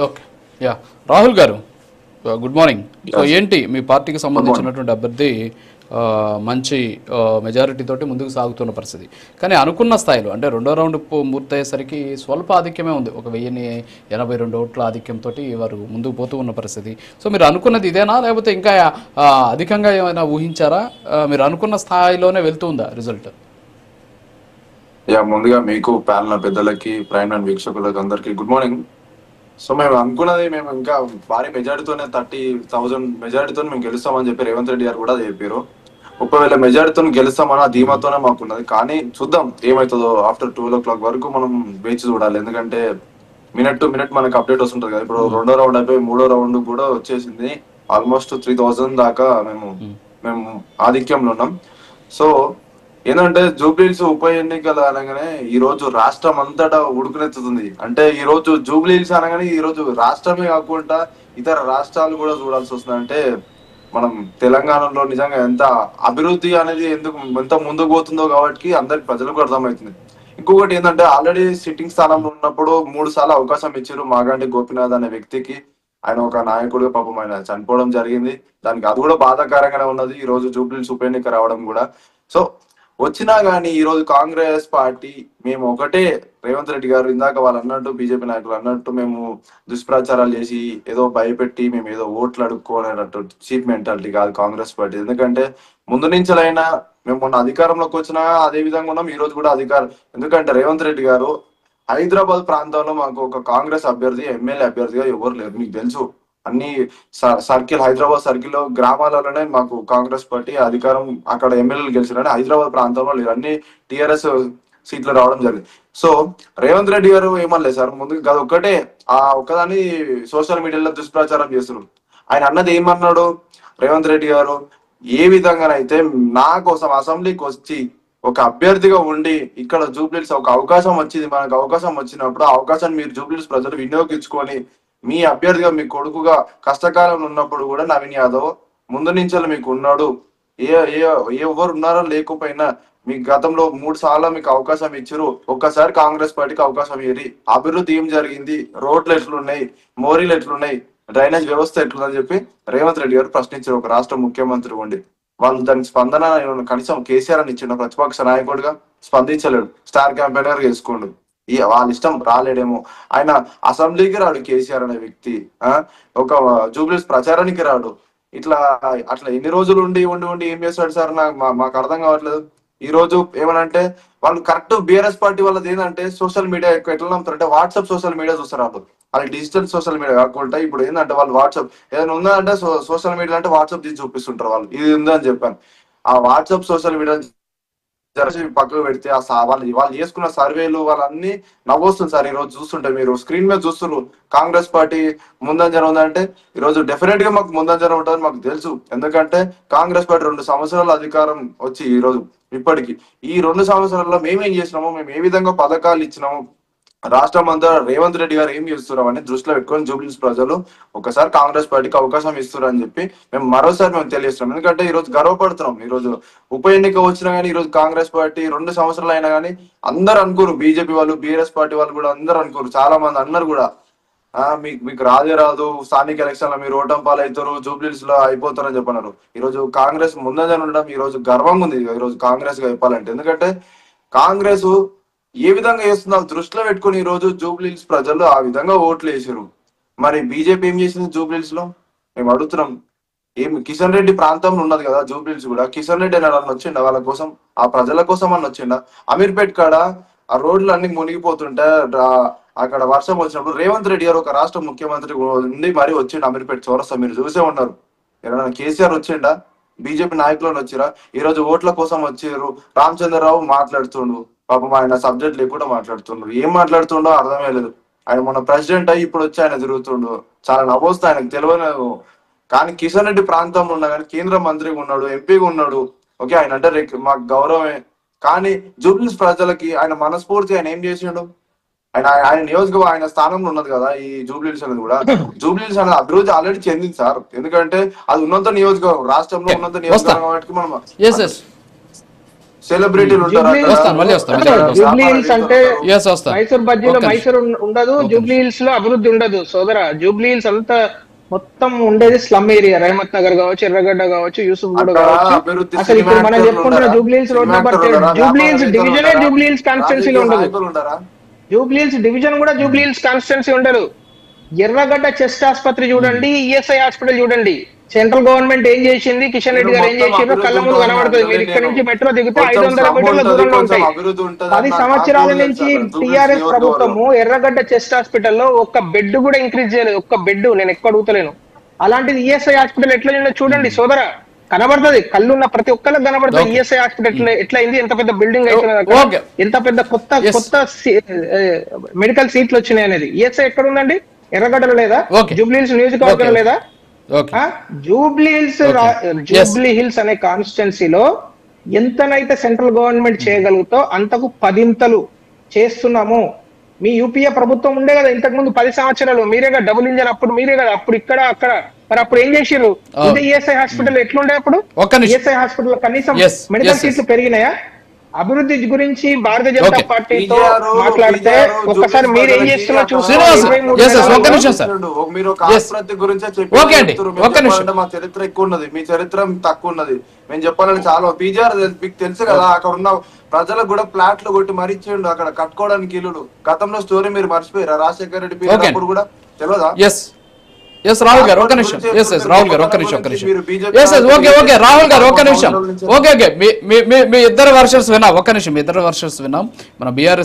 Okay, yeah. Rahul గారు, good morning. So ఏంటి మీ పార్టీకి సంబంధించినటువంటి అభ్యర్థి మంచి మెజారిటీ తోటి ముందుకు సాగుతున్న పరిస్థితి, కానీ అనుకున్న స్థాయిలో అంటే రెండో రౌండ్ పూర్తయ్యేసరికి స్వల్ప ఆధిక్యమే ఉంది, ఒక 1082 ఓట్ల ఆధిక్యంతో వారు ముందుకు పోతూ ఉన్న పరిస్థితి. సో మీరు అనుకున్నది ఇదేనా, లేకపోతే ఇంకా అధికంగా ఏమైనా ఊహించారా? మీరు అనుకున్న స్థాయిలోనే వెళ్తుందా రిజల్ట్? ముందుగా మీకు ప్యానల్ పెద్దలకి ప్రయాణ వీక్షకులకు అందరికి గుడ్ మార్నింగ్. సో మేము అనుకున్నది, మేము ఇంకా భారీ మెజార్టీతోనే 30,000 మెజార్టీతో మేము గెలుస్తామని చెప్పి రేవంత్ రెడ్డి గారు కూడా చెప్పారు. 30,000 మెజార్టీతో గెలుస్తామని ఆ ధీమాతోనే మాకున్నది. కానీ చూద్దాం ఏమవుతుందో. ఆఫ్టర్ 12 o'clock వరకు మనం వేచి చూడాలి. ఎందుకంటే మినిట్ టు మినిట్ మనకు అప్డేట్ వస్తుంటది కదా. ఇప్పుడు రెండో రౌండ్ అయిపోయి మూడో రౌండ్ కూడా వచ్చేసింది. ఆల్మోస్ట్ 3,000 దాకా మేము ఆధిక్యంలో ఉన్నాం. సో ఏంటంటే జూబ్లీహిల్స్ ఉప ఎన్నికలు అనగానే ఈ రోజు రాష్ట్రం అంతటా ఉడుకునెత్తుతుంది. అంటే ఈ రోజు జూబ్లీహిల్స్ అనగానే ఈ రోజు రాష్ట్రమే కాకుండా ఇతర రాష్ట్రాలు కూడా చూడాల్సి వస్తుంది. అంటే మనం తెలంగాణలో నిజంగా ఎంత అభివృద్ధి అనేది ఎంత ముందుకు పోతుందో కాబట్టి అందరికి ప్రజలకు అర్థమవుతుంది. ఇంకొకటి ఏంటంటే ఆల్రెడీ సిట్టింగ్ స్థానంలో ఉన్నప్పుడు 3 సార్లు అవకాశం ఇచ్చారు మాగంటి గోపీనాథ్ అనే వ్యక్తికి. ఆయన ఒక నాయకుడిగా పాపం ఆయన చనిపోవడం జరిగింది. దానికి అది కూడా బాధాకరంగానే ఉన్నది ఈ రోజు జూబ్లీహిల్స్ ఉప ఎన్నిక రావడం కూడా. సో వచ్చినా గానీ ఈ రోజు కాంగ్రెస్ పార్టీ మేము ఒకటే, రేవంత్ రెడ్డి గారు ఇందాక వాళ్ళు అన్నట్టు, బీజేపీ నాయకులు అన్నట్టు మేము దుష్ప్రచారాలు చేసి ఏదో భయపెట్టి మేము ఏదో ఓట్లు అడుక్కోనేటట్టు చీప్ మెంటాలిటీ కాదు కాంగ్రెస్ పార్టీ. ఎందుకంటే ముందు నుంచైనా మేము మొన్న అధికారంలోకి వచ్చినా అదే విధంగా ఉన్నాం, ఈ రోజు కూడా అధికారం. ఎందుకంటే రేవంత్ రెడ్డి గారు హైదరాబాద్ ప్రాంతంలో మాకు ఒక కాంగ్రెస్ అభ్యర్థి, ఎమ్మెల్యే అభ్యర్థిగా ఎవరు లేరు. మీకు తెలుసు, అన్ని సర్కిల్, హైదరాబాద్ సర్కిల్ లో గ్రామాలలోనే మాకు కాంగ్రెస్ పార్టీ అధికారం, అక్కడ ఎమ్మెల్యేలు గెలిచారని హైదరాబాద్ ప్రాంతంలో లేరు. అన్ని టీఆర్ఎస్ సీట్లు రావడం జరిగింది. సో రేవంత్ రెడ్డి గారు ఏమనలేదు సార్, ముందు అది ఒక్కటే ఆ ఒక్కదాన్ని సోషల్ మీడియాలో దుష్ప్రచారం చేస్తున్నారు. ఆయన అన్నది ఏమన్నాడు రేవంత్ రెడ్డి గారు, ఏ విధంగానైతే నా కోసం అసెంబ్లీకి వచ్చి ఒక అభ్యర్థిగా ఉండి ఇక్కడ జూబ్లీహిల్స్ ఒక అవకాశం వచ్చింది, మనకు అవకాశం వచ్చినప్పుడు ఆ అవకాశాన్ని మీరు జూబ్లీహిల్స్ ప్రజలు వినియోగించుకొని మీ అభ్యర్థిగా మీ కొడుకుగా కష్టకాలంలో ఉన్నప్పుడు కూడా నవీన్ యాదవ్ ముందు నుంచి మీకు ఉన్నాడు. ఎవరు ఉన్నారో లేకపోయినా మీకు గతంలో 3 సార్లు మీకు అవకాశం ఇచ్చారు. ఒక్కసారి కాంగ్రెస్ పార్టీకి అవకాశం ఇయ్యి, అభివృద్ధి ఏం జరిగింది, రోడ్లు ఎట్లున్నాయి, మోరీలు ఎట్లున్నాయి, డ్రైనేజ్ వ్యవస్థ ఎట్లుందని చెప్పి రేవంత్ రెడ్డి గారు ప్రశ్నించారు. ఒక రాష్ట్ర ముఖ్యమంత్రి ఉండి వాళ్ళు దానికి స్పందన కనీసం కేసీఆర్ అని ఇచ్చిన ప్రతిపక్ష నాయకుడిగా స్పందించలేడు. స్టార్ క్యాంపెయినర్ చేసుకోండు, వాళ్ళ ఇష్టం, రాలేడేమో. ఆయన అసెంబ్లీకి రాడు కేసీఆర్ అనే వ్యక్తి, ఒక జూబ్లీహిల్స్ ప్రచారానికి రాడు. అట్లా ఎన్ని రోజులు ఉండి ఏం చేస్తాడు సార్, మాకు అర్థం కావట్లేదు. ఈ రోజు ఏమనంటే వాళ్ళు కరెక్ట్ బీఆర్ఎస్ పార్టీ వాళ్ళది ఏంటంటే సోషల్ మీడియా ఎక్కువ ఎట్లా నమ్ముతారంటే వాట్సాప్ సోషల్ మీడియా చూస్తారు. వాళ్ళు డిజిటల్ సోషల్ మీడియా కాకుండా ఇప్పుడు ఏంటంటే వాళ్ళు వాట్సాప్ ఏదైనా ఉందంటే సోషల్ మీడియా అంటే వాట్సాప్ తీసి చూపిస్తుంటారు. వాళ్ళు ఇది ఉందని చెప్పాను. ఆ వాట్సాప్ సోషల్ మీడియా పక్కకు పెడితే వాళ్ళు చేసుకున్న సర్వేలు వాళ్ళన్ని నవ్వొస్తుంది సార్. ఈ రోజు చూస్తుంటే మీరు స్క్రీన్ మీద చూస్తున్నారు కాంగ్రెస్ పార్టీ ముందంజన ఉందంటే ఈ రోజు డెఫినెట్ గా మాకు ముందంజన ఉంటుందని మాకు తెలుసు. ఎందుకంటే కాంగ్రెస్ పార్టీ 2 సంవత్సరాల అధికారం వచ్చి ఈ రోజు ఇప్పటికి ఈ 2 సంవత్సరాల్లో మేమేం చేసినామో, మేము ఏ విధంగా పథకాలు ఇచ్చినాము, రాష్ట్రం అంతా రేవంత్ రెడ్డి గారు ఏం చేస్తున్నారు అని దృష్టిలో పెట్టుకొని జూబ్లీహిల్స్ ప్రజలు ఒకసారి కాంగ్రెస్ పార్టీకి అవకాశం ఇస్తున్నారు అని చెప్పి మేము తెలియజేస్తున్నాం. ఎందుకంటే ఈ రోజు గర్వపడుతున్నాం. ఈ రోజు ఉప ఎన్నిక వచ్చినా గానీ ఈ రోజు కాంగ్రెస్ పార్టీ 2 సంవత్సరాలు అయినా కానీ అందరు అనుకోరు, బీజేపీ వాళ్ళు, బీఆర్ఎస్ పార్టీ వాళ్ళు కూడా అందరు అనుకోరు, చాలా మంది అన్నారు కూడా మీకు రాదే రాదు, స్థానిక ఎలక్షన్ లో మీరు ఓటం పాలవుతారు, జూబ్లీహిల్స్ లో అయిపోతారని చెప్పన్నారు. ఈ రోజు కాంగ్రెస్ ముందని ఉండడం ఈ రోజు గర్వంగా ఉంది ఈ రోజు కాంగ్రెస్ గా చెప్పాలంటే. ఎందుకంటే కాంగ్రెస్ ఏ విధంగా చేస్తుందో దృష్టిలో పెట్టుకుని ఈ రోజు జూబ్లీహిల్స్ ప్రజలు ఆ విధంగా ఓట్లు వేసారు. మరి బీజేపీ ఏం చేసింది జూబ్లీహిల్స్ లో మేము అడుగుతున్నాం. కిషన్ రెడ్డి ప్రాంతంలో ఉన్నది కదా జూబ్లీహిల్స్ కూడా, కిషన్ రెడ్డి అని వచ్చిండ వాళ్ళ కోసం, ఆ ప్రజల కోసం అని వచ్చిండ. అమీర్పేట్ కాడ ఆ రోడ్లు అన్ని మునిగిపోతుంటే అక్కడ వర్షం వచ్చినప్పుడు రేవంత్ రెడ్డి గారు ఒక రాష్ట్ర ముఖ్యమంత్రి ఉండి మరి వచ్చిండు అమీర్పేట చౌరస్తా, మీరు చూసే ఉన్నారు. ఏమైనా కేసీఆర్ వచ్చిండా, బీజేపీ నాయకులను వచ్చిరా? ఈ రోజు ఓట్ల కోసం వచ్చారు. రామచంద్రరావు మాట్లాడుతుండు, పాపం ఆయన సబ్జెక్ట్ లేకుండా మాట్లాడుతుండ్రు. ఏం మాట్లాడుతుండో అర్థమే లేదు. ఆయన మొన్న ప్రెసిడెంట్ అయ్యి ఇప్పుడు వచ్చి ఆయన తిరుగుతుండు, చాలా నవ్వొస్తుంది ఆయనకు తెలియదు. కానీ కిషన్ రెడ్డి ప్రాంతంలో ఉన్నా కానీ కేంద్ర మంత్రిగా ఉన్నాడు, ఎంపీగా ఉన్నాడు. ఓకే, ఆయన అంటే మాకు గౌరవమే. కానీ జూబ్లీహిల్స్ ప్రజలకి ఆయన మనస్ఫూర్తిగా ఆయన ఏం చేసిండు? ఆయన నియోజకవర్గం ఆయన స్థానంలో ఉన్నది కదా ఈ జూబ్లీహిల్స్ అనేది కూడా. జూబ్లీహిల్స్ అనేది అభివృద్ధి ఆల్రెడీ చెందింది సార్. ఎందుకంటే అది ఉన్నంత నియోజకవర్గం, రాష్ట్రంలో ఉన్నంత నియోజకవర్గం కాబట్టి మనం సెలబ్రిటీలు ఉంటారు అక్కడ. వస్తాను, మళ్ళీ వస్తాను. జూబ్లీ హిల్స్ అంటే Yes, వస్తాను. మైసూర్ బజ్జీలో ఒక్క మైసూర్ ఉండదు, జూబ్లీ హిల్స్ లో అభివృద్ధి ఉండదు సోదరా. జూబ్లీ హిల్స్ అంతా మొత్తం ఉండేది స్లమ్ ఏరియా. రహమత్ నగర్ కావచ్చు, ఎర్రగడ్డ కావచ్చు, యూసుఫ్ గూడ అక్కడ కావచ్చు. అభివృద్ధి అసలు ఇప్పుడు సినిమా మనం యాక్టర్లు చెప్పుకుంటున్న ఉన్నారా? Jubilee hills road cinema number యాక్టర్లు ఉన్నారా? జూబ్లీ హిల్స్ వ్యాపారవేత్తలు డివిజనే ఉన్నారా? జూబ్లీ హిల్స్ కాన్స్టిట్యున్సీలో రాజకీయ ఉండదు. నాయకులు ఉంటారా? జూబ్లీ హిల్స్ డివిజన్ కూడా జూబ్లీ హిల్స్ కాన్స్టిట్యున్సీ ఉండదు. ఎర్రగడ్డ చెస్ట్ ఆసుపత్రి చూడండి, ఈఎస్ఐ హాస్పిటల్ చూడండి. సెంట్రల్ గవర్నమెంట్ ఏం చేసింది, కిషన్ రెడ్డి గారు ఏం చేసిండ్రో కళ్ళ ముందు కనబడుతుంది. మీరు ఇక్కడ నుంచి మెట్రో దిగితే 500 మీటర్ల దూరంలో ఉంటాయి. 10 సంవత్సరాల నుంచి టిఆర్ఎస్ ప్రభుత్వము ఎర్రగడ్డ చెస్ట్ హాస్పిటల్లో ఒక్క బెడ్ కూడా ఇంక్రీజ్ చేయలేదు. ఒక్క బెడ్ నేను ఎక్కువ అడుగుతలేను. అలాంటిది ఈఎస్ఐ హాస్పిటల్ ఎట్లా ఉందో చూడండి సోదరా, కనబడుతుంది. కళ్ళున్న ప్రతి ఒక్కరికి కనబడుతుంది. ఈఎస్ఐ హాస్పిటల్ ఎట్లా అయింది, ఎంత పెద్ద బిల్డింగ్ అవుతున్నది, ఎంత పెద్ద కొత్త మెడికల్ సీట్లు వచ్చినాయి అనేది. ఈఎస్ఐ ఎక్కడ ఉందండి? ఎర్రగడ్డలో లేదా? జూబ్లీ హిల్స్ నియోజకవర్గంలో లేదా? జూబ్లీ హిల్స్ అనే కాన్స్టిట్యున్సీలో ఎంతనైతే సెంట్రల్ గవర్నమెంట్ చేయగలుగుతో అంతకు 10 చేస్తున్నాము. మీ యూపీఏ ప్రభుత్వం ఉండే కదా ఇంతకు ముందు 10 సంవత్సరాలు, మీరే కదా డబుల్ ఇంజన్, అప్పుడు మీరే కదా, అప్పుడు ఇక్కడ అక్కడ. మరి అప్పుడు ఏం చేసిర్రు? ఇదే ఈఎస్ఐ హాస్పిటల్ ఎట్లుండే అప్పుడు? ఈఎస్ఐ హాస్పిటల్ కనీసం మెడికల్ సీట్లు పెరిగినాయా? అభివృద్ధి గురించి భారతీయ జనతా పార్టీతో మాట్లాడితే ఒక్కసారి మీరు ఏం చేస్తున్నా చూస్తే మీరు ఒక ఆసుపత్రి గురించే చెప్పి మా చరిత్ర ఎక్కువ ఉన్నది, మీ చరిత్ర తక్కువ ఉన్నది. మేము చెప్పాలని చాలా పీజీఆర్ మీకు తెలుసు కదా, అక్కడ ఉన్న ప్రజలకు కూడా ప్లాట్లు కొట్టి మరిచ్చిండు అక్కడ కట్టుకోవడానికి ఇల్లులు. గతంలో స్టోరీ మీరు మర్చిపోయారా? రాజశేఖర రెడ్డి పీరియడ్ అప్పుడు కూడా తెలియదా? రాహుల్ గారు ఒక్క నిమిషం. రాహుల్ గారు ఒక్క నిమిషం. ఓకే రాహుల్ గారు ఒక్క నిమిషం. ఓకే మీ ఇద్దరు వర్షన్స్ విన్నాం. ఒక్క నిమిషం, మీ ఇద్దరు వర్షన్స్ విన్నాం. మన బీఆర్ఎస్